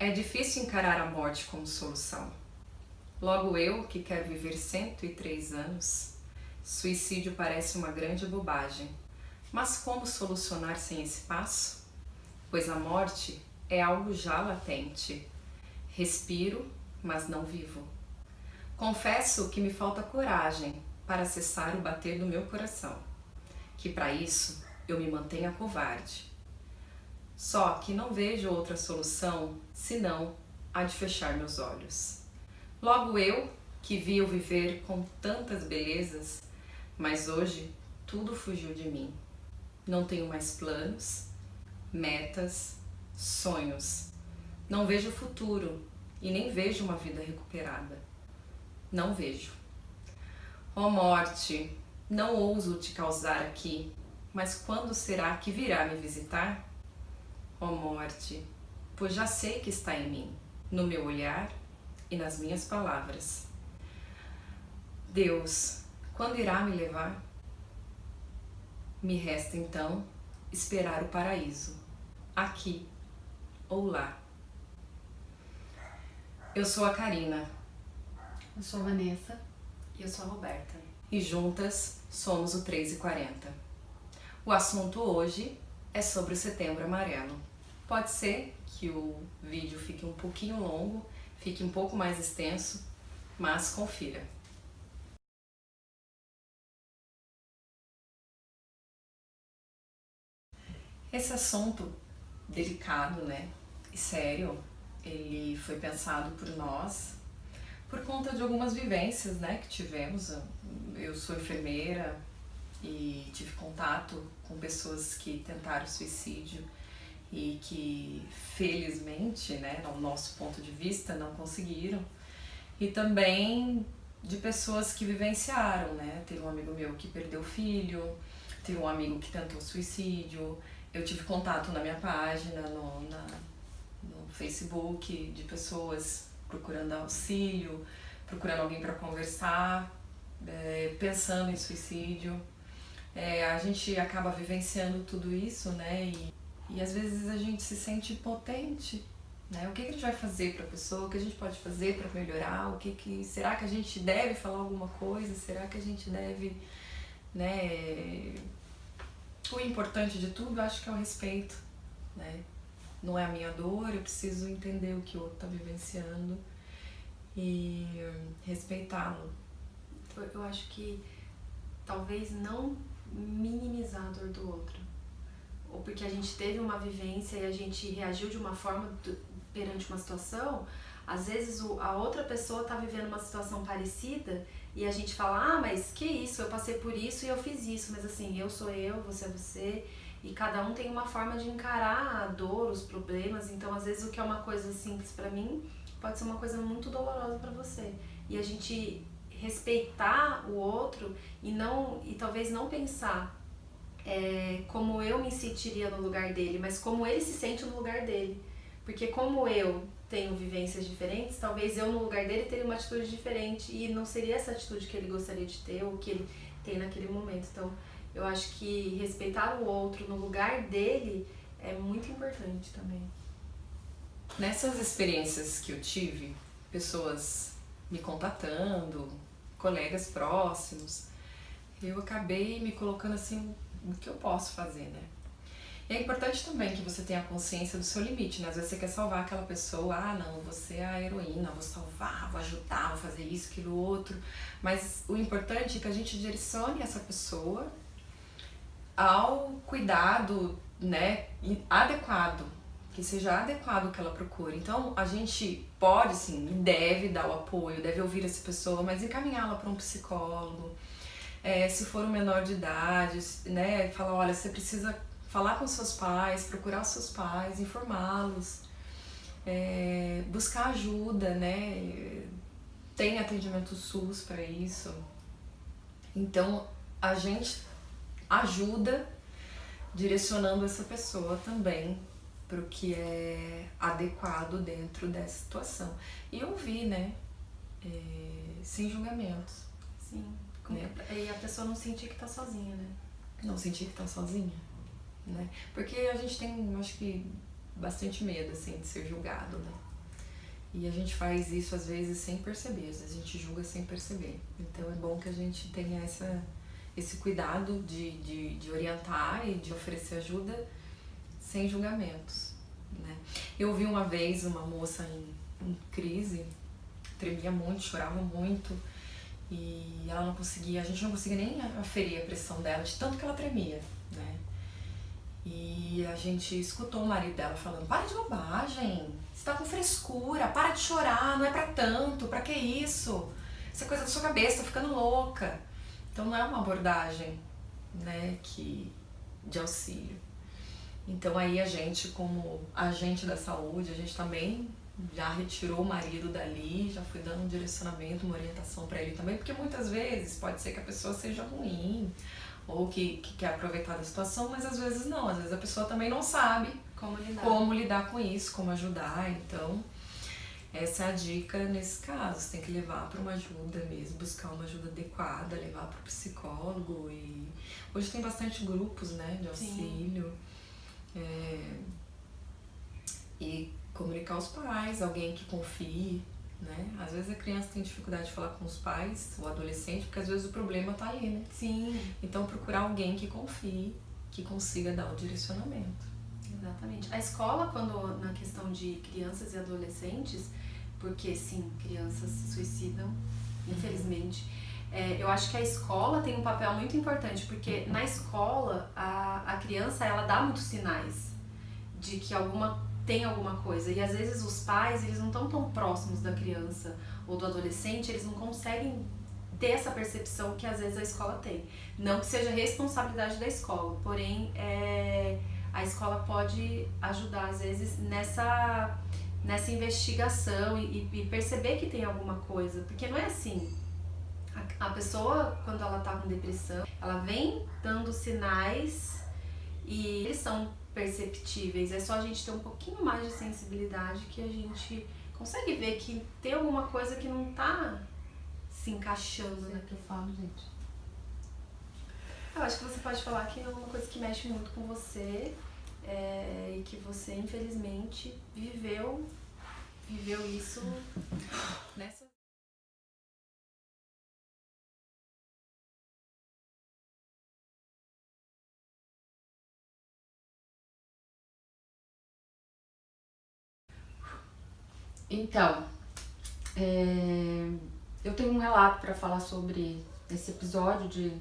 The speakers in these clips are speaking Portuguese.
É difícil encarar a morte como solução. Logo eu, que quero viver 103 anos, suicídio parece uma grande bobagem. Mas como solucionar sem esse passo? Pois a morte é algo já latente. Respiro, mas não vivo. Confesso que me falta coragem para cessar o bater do meu coração, que para isso eu me mantenha covarde. Só que não vejo outra solução senão a de fechar meus olhos. Logo eu, que vi o viver com tantas belezas, mas hoje tudo fugiu de mim. Não tenho mais planos, metas, sonhos. Não vejo futuro e nem vejo uma vida recuperada. Não vejo. Ó morte, não ouso te causar aqui, mas quando será que virá me visitar? Ó morte, pois já sei que está em mim, no meu olhar e nas minhas palavras. Deus, quando irá me levar? Me resta então esperar o paraíso, aqui ou lá. Eu sou a Karina. Eu sou a Vanessa. E eu sou a Roberta. E juntas somos o 3h40. O assunto hoje é sobre o Setembro Amarelo. Pode ser que o vídeo fique um pouquinho longo, fique um pouco mais extenso, mas confira. Esse assunto delicado, né, e sério, ele foi pensado por nós por conta de algumas vivências, né, que tivemos. Eu sou enfermeira e tive contato com pessoas que tentaram suicídio e que felizmente, né, no nosso ponto de vista, não conseguiram. E também de pessoas que vivenciaram, né, teve um amigo meu que perdeu o filho, teve um amigo que tentou suicídio. Eu tive contato na minha página, no Facebook, de pessoas procurando auxílio, procurando alguém para conversar, pensando em suicídio. A gente acaba vivenciando tudo isso, né? E às vezes a gente se sente impotente, né? O que a gente vai fazer para a pessoa? O que a gente pode fazer para melhorar? Será que a gente deve falar alguma coisa? Será que a gente deve, né? O importante de tudo, eu acho que é o respeito, né? Não é a minha dor, eu preciso entender o que o outro está vivenciando e respeitá-lo. Eu acho que talvez não minimizar a dor do outro. Ou porque a gente teve uma vivência e a gente reagiu de uma forma perante uma situação, às vezes a outra pessoa está vivendo uma situação parecida e a gente fala, mas que isso, eu passei por isso e eu fiz isso, mas assim, eu sou eu, você é você, e cada um tem uma forma de encarar a dor, os problemas, então às vezes o que é uma coisa simples pra mim pode ser uma coisa muito dolorosa pra você. E a gente respeitar o outro e talvez não pensar como eu me sentiria no lugar dele, mas como ele se sente no lugar dele. Porque como eu tenho vivências diferentes, talvez eu no lugar dele teria uma atitude diferente e não seria essa atitude que ele gostaria de ter ou que ele tem naquele momento. Então eu acho que respeitar o outro no lugar dele é muito importante também. Nessas experiências que eu tive, pessoas me contatando, colegas próximos, eu acabei me colocando assim, o que eu posso fazer, né? E é importante também que você tenha consciência do seu limite, né? Às vezes você quer salvar aquela pessoa, não, você é a heroína, vou salvar, vou ajudar, vou fazer isso, aquilo, outro. Mas o importante é que a gente direcione essa pessoa ao cuidado, né, adequado, que seja adequado o que ela procura. Então a gente pode sim e deve dar o apoio, deve ouvir essa pessoa, mas encaminhá-la para um psicólogo. Se for um menor de idade, né, falar, olha, você precisa falar com seus pais, procurar os seus pais, informá-los, buscar ajuda, né? Tem atendimento SUS para isso. Então a gente ajuda direcionando essa pessoa também para o que é adequado dentro dessa situação. E ouvir, né? Sem julgamentos. Sim. Né? E a pessoa não sentir que tá sozinha, né? Não sentir que tá sozinha, né? Porque a gente tem, acho que, bastante medo, assim, de ser julgado, né? E a gente faz isso às vezes sem perceber, às vezes a gente julga sem perceber. Então é bom que a gente tenha esse cuidado de orientar e de oferecer ajuda sem julgamentos, né? Eu vi uma vez uma moça em crise, tremia muito, chorava muito, e ela não conseguia, a gente não conseguia nem aferir a pressão dela, de tanto que ela tremia, né? E a gente escutou o marido dela falando: para de bobagem, você tá com frescura, para de chorar, não é pra tanto, pra que isso? Isso é coisa da sua cabeça, tá ficando louca. Então não é uma abordagem, né, de auxílio. Então aí a gente, como agente da saúde, a gente também já retirou o marido dali, já foi dando um direcionamento, uma orientação para ele também, porque muitas vezes pode ser que a pessoa seja ruim ou que quer aproveitar da situação, mas às vezes não, às vezes a pessoa também não sabe como lidar com isso, como ajudar. Então essa é a dica nesse caso, você tem que levar para uma ajuda mesmo, buscar uma ajuda adequada, levar para o psicólogo. E hoje tem bastante grupos, né, de auxílio. E comunicar aos pais, alguém que confie, né? Às vezes a criança tem dificuldade de falar com os pais, o adolescente, porque às vezes o problema tá ali, né? Sim. Então procurar alguém que confie, que consiga dar o direcionamento. Exatamente. A escola, quando na questão de crianças e adolescentes, porque sim, crianças se suicidam, infelizmente, eu acho que a escola tem um papel muito importante, porque na escola a criança ela dá muitos sinais de que tem alguma coisa, e às vezes os pais eles não estão tão próximos da criança ou do adolescente, eles não conseguem ter essa percepção que às vezes a escola tem. Não que seja responsabilidade da escola, porém a escola pode ajudar às vezes nessa investigação e perceber que tem alguma coisa, porque não é assim. A pessoa, quando ela tá com depressão, ela vem dando sinais e eles são perceptíveis. É só a gente ter um pouquinho mais de sensibilidade que a gente consegue ver que tem alguma coisa que não tá se encaixando, né? Que eu falo, gente. Eu acho que você pode falar que é uma coisa que mexe muito com você, e que você, infelizmente, viveu isso nessa... Então, eu tenho um relato para falar sobre esse episódio de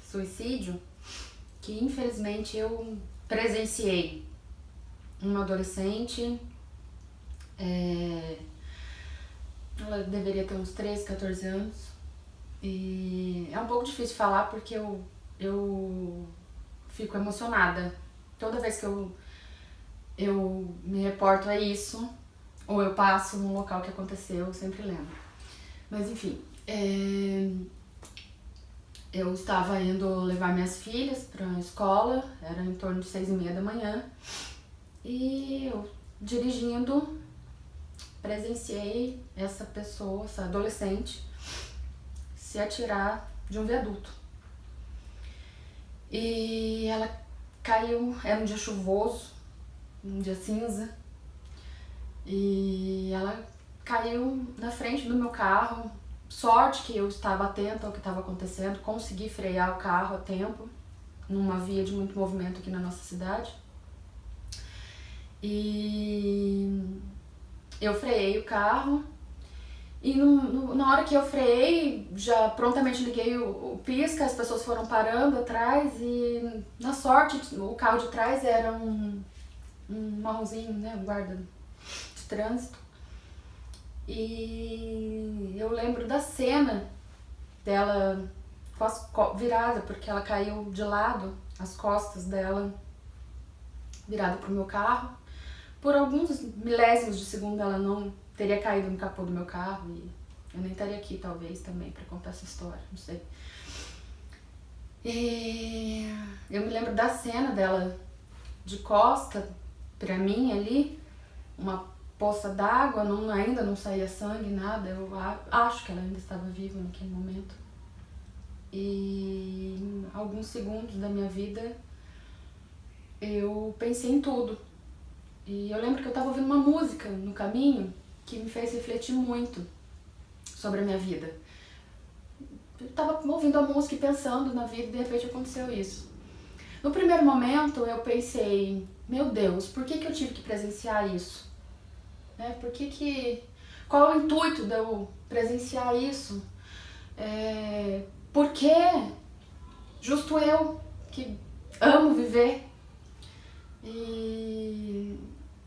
suicídio que infelizmente eu presenciei. Uma adolescente, ela deveria ter uns 13, 14 anos, e é um pouco difícil falar porque eu fico emocionada toda vez que eu me reporto a isso, ou eu passo num local que aconteceu, eu sempre lembro. Mas enfim, eu estava indo levar minhas filhas para a escola, era em torno de 6h30 da manhã, e eu dirigindo presenciei essa pessoa, essa adolescente, se atirar de um viaduto. E ela caiu, era um dia chuvoso, um dia cinza, e ela caiu na frente do meu carro. Sorte que eu estava atenta ao que estava acontecendo, consegui frear o carro a tempo, numa via de muito movimento aqui na nossa cidade. E eu freiei o carro, e na hora que eu freiei, já prontamente liguei o pisca, as pessoas foram parando atrás, e na sorte o carro de trás era um marronzinho, né, um guarda de trânsito. E eu lembro da cena dela virada, porque ela caiu de lado, as costas dela virada pro meu carro. Por alguns milésimos de segundo ela não teria caído no capô do meu carro, e eu nem estaria aqui talvez também para contar essa história, não sei. E eu me lembro da cena dela de costa pra mim ali, uma poça d'água, ainda não saía sangue, nada. Eu acho que ela ainda estava viva naquele momento. E em alguns segundos da minha vida eu pensei em tudo. E eu lembro que eu estava ouvindo uma música no caminho que me fez refletir muito sobre a minha vida. Eu tava ouvindo a música e pensando na vida e de repente aconteceu isso. No primeiro momento eu pensei, meu Deus, por que eu tive que presenciar isso? Né? Qual é o intuito de eu presenciar isso? Por que justo eu, que amo viver? E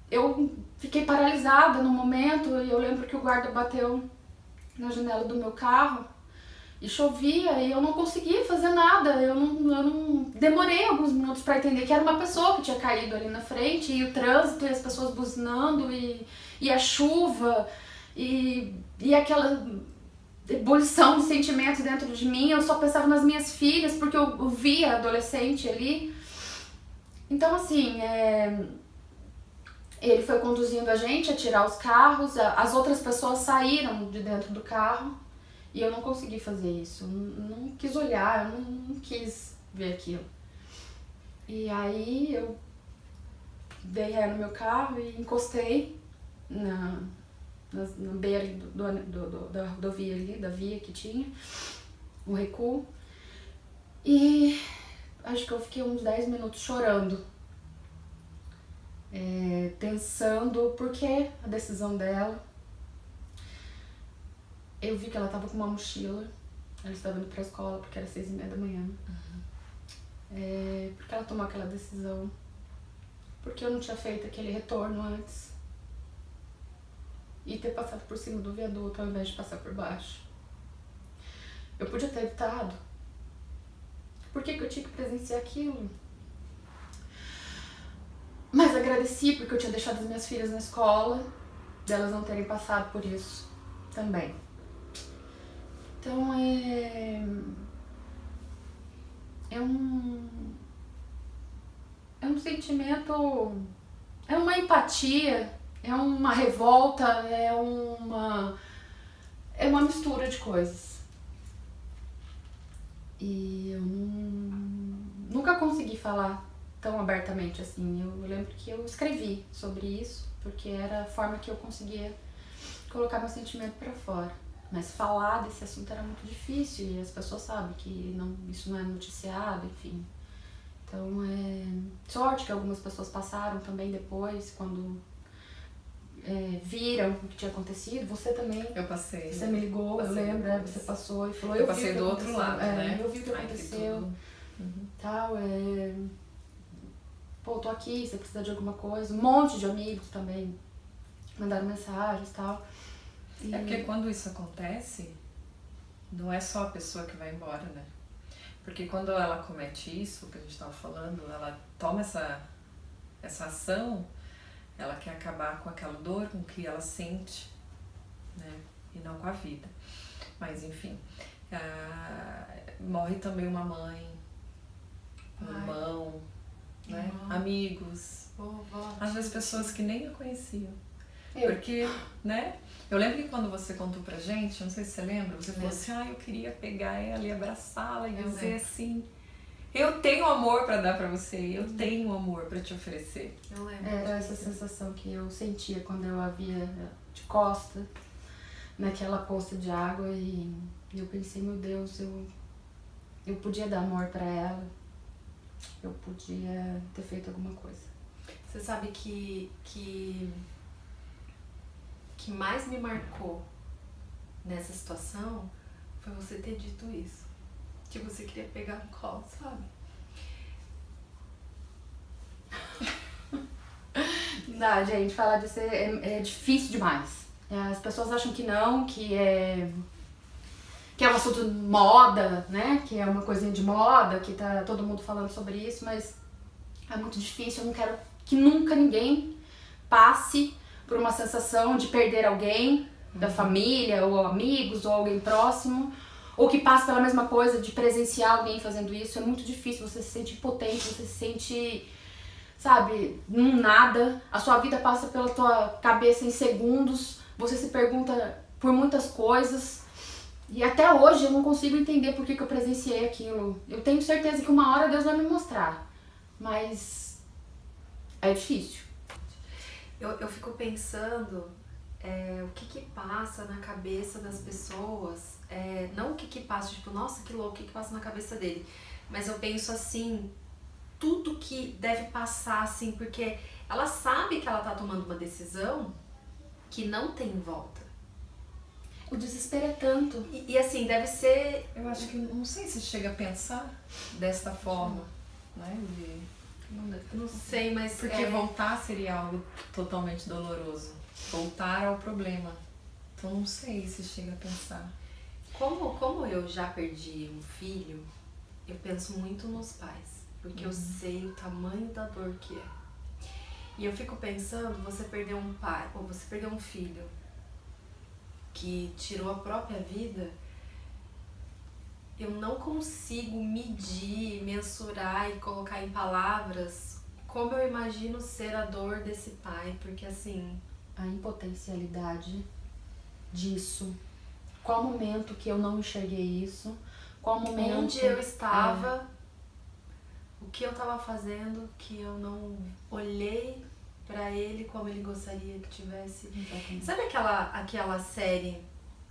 eu fiquei paralisada no momento e eu lembro que o guarda bateu na janela do meu carro e chovia e eu não conseguia fazer nada, eu não demorei alguns minutos para entender que era uma pessoa que tinha caído ali na frente e o trânsito e as pessoas buzinando e a chuva e aquela ebulição de sentimentos dentro de mim. Eu só pensava nas minhas filhas porque eu via adolescente ali. Então assim, ele foi conduzindo a gente a tirar os carros, as outras pessoas saíram de dentro do carro. E eu não consegui fazer isso, não quis olhar, eu não quis ver aquilo. E aí eu dei ré no meu carro e encostei na beira da rodovia ali, da via que tinha, um recuo. E acho que eu fiquei uns 10 minutos chorando, pensando por que a decisão dela. Eu vi que ela tava com uma mochila, ela estava indo pra escola porque era 6:30 da manhã. Porque ela tomou aquela decisão, porque eu não tinha feito aquele retorno antes e ter passado por cima do viaduto ao invés de passar por baixo. Eu podia ter evitado. Por que eu tinha que presenciar aquilo? Mas agradeci porque eu tinha deixado as minhas filhas na escola, delas não terem passado por isso também. Então é um sentimento, é uma empatia, é uma revolta, é uma mistura de coisas. E eu nunca consegui falar tão abertamente assim. Eu lembro que eu escrevi sobre isso, porque era a forma que eu conseguia colocar meu sentimento pra fora. Mas falar desse assunto era muito difícil e as pessoas sabem que isso não é noticiado, enfim. Então sorte que algumas pessoas passaram também depois, quando viram o que tinha acontecido. Você também. Eu passei. Você me ligou, eu lembro, você passou e falou. Eu passei do outro lado, né? Eu vi o que aconteceu. Tal, pô, tô aqui, você precisa de alguma coisa. Um monte de amigos também mandaram mensagens e tal. É porque quando isso acontece, não é só a pessoa que vai embora, né? Porque quando ela comete isso, que a gente estava falando, ela toma essa ação, ela quer acabar com aquela dor com que ela sente, né? E não com a vida. Mas enfim, morre também uma mãe, um irmão, né? Amigos, às vezes pessoas que nem a conheciam. Porque, né? Eu lembro que quando você contou pra gente, não sei se você lembra, você falou assim, eu queria pegar ela e abraçá-la e dizer assim, eu tenho amor pra dar pra você, eu tenho amor pra te oferecer. Eu lembro. Era essa sensação que eu sentia quando eu a via de costa, naquela poça de água, e eu pensei, meu Deus, eu podia dar amor pra ela, eu podia ter feito alguma coisa. Você sabe que mais me marcou nessa situação foi você ter dito isso. Que você queria pegar no colo, sabe? Não, gente, falar disso é difícil demais. As pessoas acham que não, que é um assunto de moda, né? Que é uma coisinha de moda, que tá todo mundo falando sobre isso, mas é muito difícil. Eu não quero que nunca ninguém passe por uma sensação de perder alguém da família, ou amigos, ou alguém próximo, ou que passe pela mesma coisa de presenciar alguém fazendo isso. É muito difícil, você se sente impotente, você se sente, sabe, num nada. A sua vida passa pela tua cabeça em segundos, você se pergunta por muitas coisas. E até hoje eu não consigo entender por que eu presenciei aquilo. Eu tenho certeza que uma hora Deus vai me mostrar, mas é difícil. Eu fico pensando o que passa na cabeça das pessoas, não o que passa, tipo, nossa, que louco, o que passa na cabeça dele, mas eu penso assim, tudo que deve passar, assim, porque ela sabe que ela tá tomando uma decisão que não tem volta. O desespero é tanto. E assim, deve ser... Eu acho que, não sei se chega a pensar desta forma, né? Não sei, mas... Porque voltar seria algo totalmente doloroso. Voltar ao problema. Então não sei se chega a pensar. Como eu já perdi um filho, eu penso muito nos pais. Porque eu sei o tamanho da dor que é. E eu fico pensando, você perder um pai, ou você perder um filho que tirou a própria vida, eu não consigo medir, mensurar e colocar em palavras como eu imagino ser a dor desse pai, porque assim... A impotencialidade disso. Qual momento que eu não enxerguei isso? Qual momento... Onde eu estava, o que eu estava fazendo, que eu não olhei pra ele como ele gostaria que tivesse. Exatamente. Sabe aquela série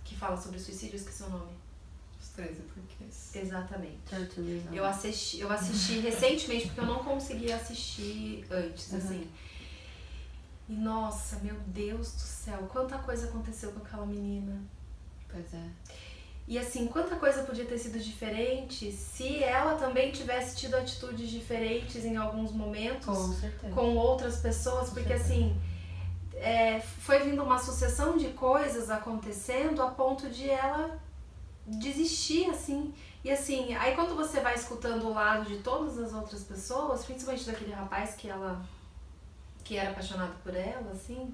que fala sobre suicídio? Esqueci o nome. Os 13 porquês. Exatamente. Tertulismo. Eu assisti recentemente, porque eu não conseguia assistir antes, assim. E nossa, meu Deus do céu, quanta coisa aconteceu com aquela menina. Pois é. E assim, quanta coisa podia ter sido diferente se ela também tivesse tido atitudes diferentes em alguns momentos. Com certeza. Com outras pessoas, porque assim, foi vindo uma sucessão de coisas acontecendo a ponto de ela desistir, assim. E assim, aí quando você vai escutando o lado de todas as outras pessoas, principalmente daquele rapaz que era apaixonado por ela, assim,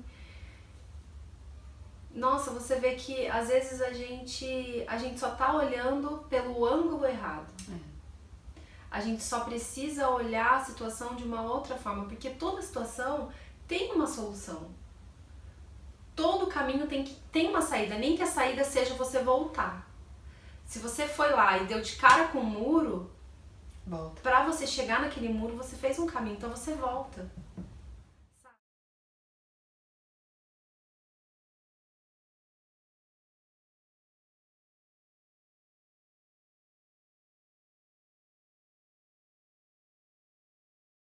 nossa, você vê que às vezes a gente só tá olhando pelo ângulo errado. A gente só precisa olhar a situação de uma outra forma, porque toda situação tem uma solução. Todo caminho tem uma saída, nem que a saída seja você voltar. Se você foi lá e deu de cara com um muro, Volta. pra você chegar naquele muro, você fez um caminho, então você volta.